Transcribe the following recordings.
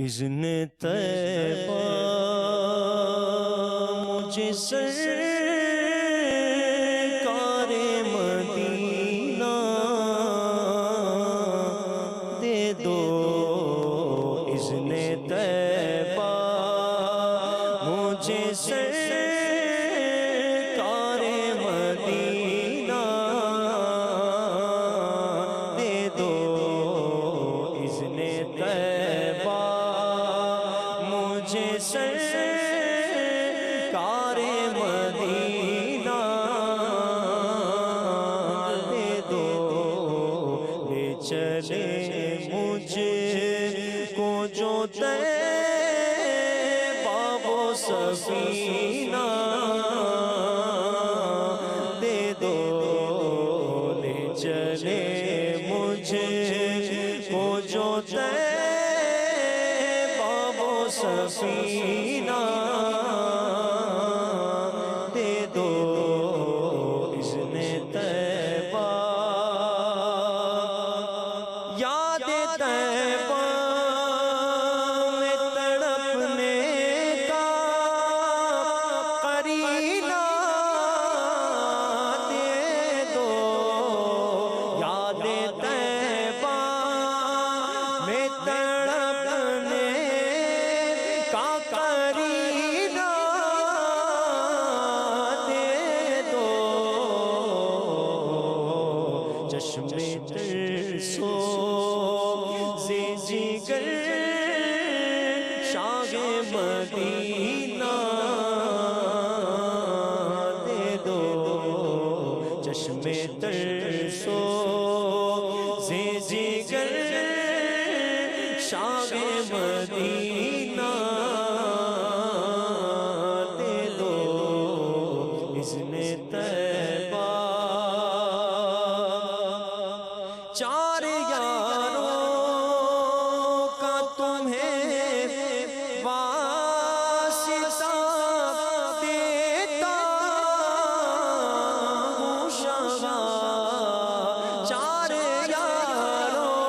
اذن طیبہ مجھے سرکار مدینہ دے دو، اذن طیبہ مجھے سرکار مدینہ دے دو، اذن طیبہ مجھے سرکار مدینہ دے دو، لے چلے مجھ کو جو طیبہ وہ سفینہ دے دو، لے چلے مجھ کو جو طیبہ وہ سفینہ دے دو، اذن طیبہ یاد طیبہ میں تڑپنے کا قرینہ دے دو، یاد طیبہ میں تڑپنے کا قرینہ دے دو، چشم ترسو سے جگر شاہ مدینہ دے دو، چشم ترسو سے جگر شاہ مدینہ دے دو، اذن طیبہ چار یاروں کا تمہیں واسطہ دیتا ہوں شاہ، چار یاروں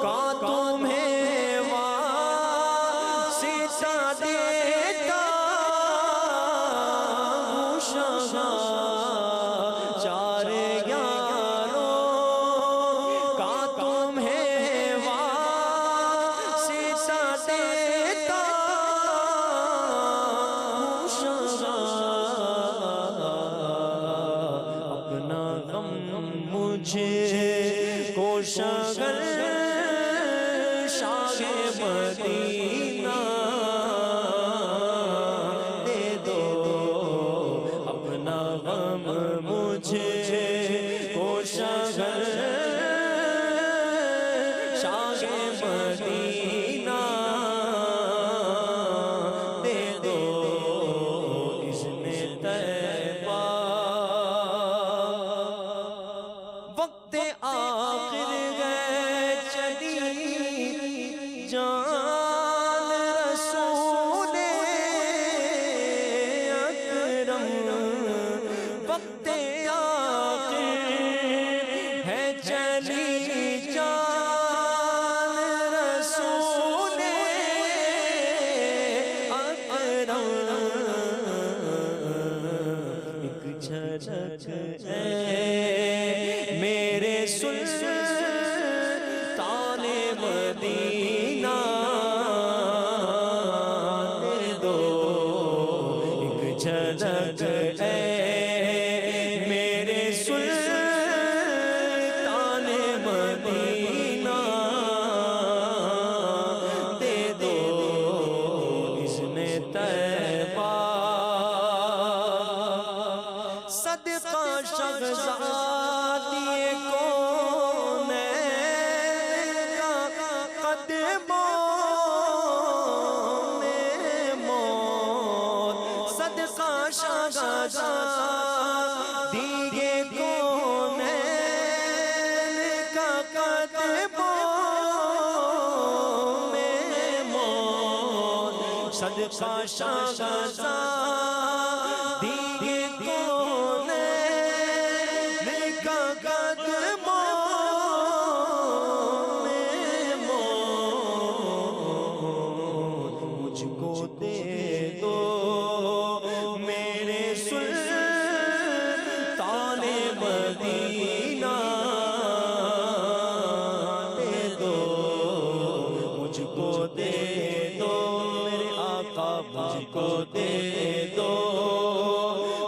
کا تمہیں واسطہ دیتا ہوں شاہ، چار یاروں کا تمہیں واسطہ دیتا ہوں شاہ، اپنا غم مجھے کو شغل شاہ مدینہ دے دو، اپنا غم مجھے کو شغل شاہ مدینہ دے دو، اذن طیبہ وقت آخر گئے چلی جان رسول اکرم، وقت آخر ہے چلی جان رسول اکرم، ایک جھلک ہے میرے سلطان مدینہ دے دو، ایک جھلک ہے میرے سلطان مدینہ دے دو، اذن طیبہ صدقہ شہزادی کونین کا قدموں میں موت، صدقہ شہزادی کونین کا قدموں میں موت، صدقہ شہزادی کونین کا قدموں میں موت، کو دے دو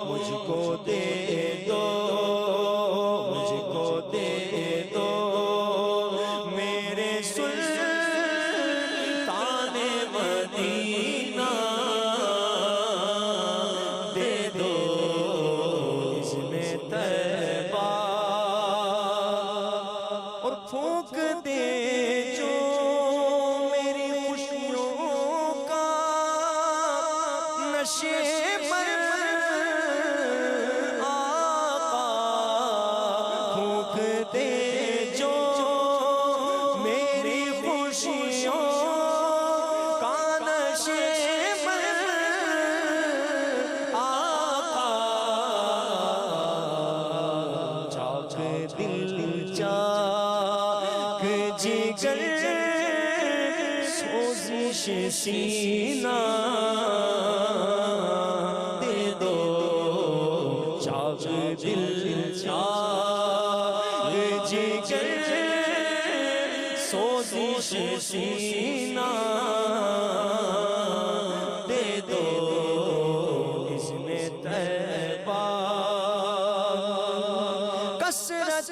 مجھ کو دے دو مجھ کو دے دو میرے سلطان مدینہ دے دو اذن طیبہ اور پھونک دے جو میری خوشیوں کا نشے پر آقا پھونک دے جو میری خوشیوں کا نشے پر آقا چاک دل چاک جگر سوزش سینہ دے دو چاک دل چاک جگر سوزش سینہ دے دو اذن طیبہ کثرت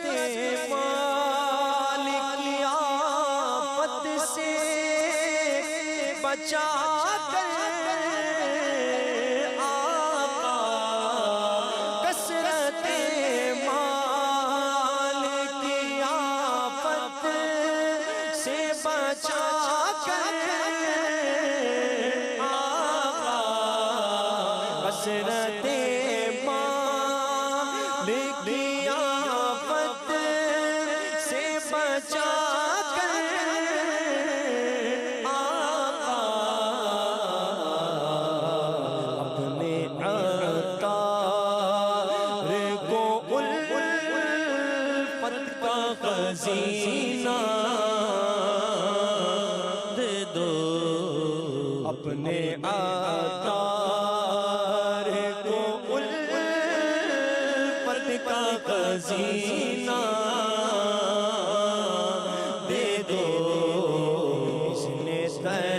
مال کی آفت سے بچا کر آقا کثرت مال کی آفت سے بچا کر آقا کثرت مال کی آفت سے بچا کر آقا اپنے عطار کو الفت کا خزینہ دے دو اپنے عطار کو الفت کا خزینہ دے دو اذن طیبہ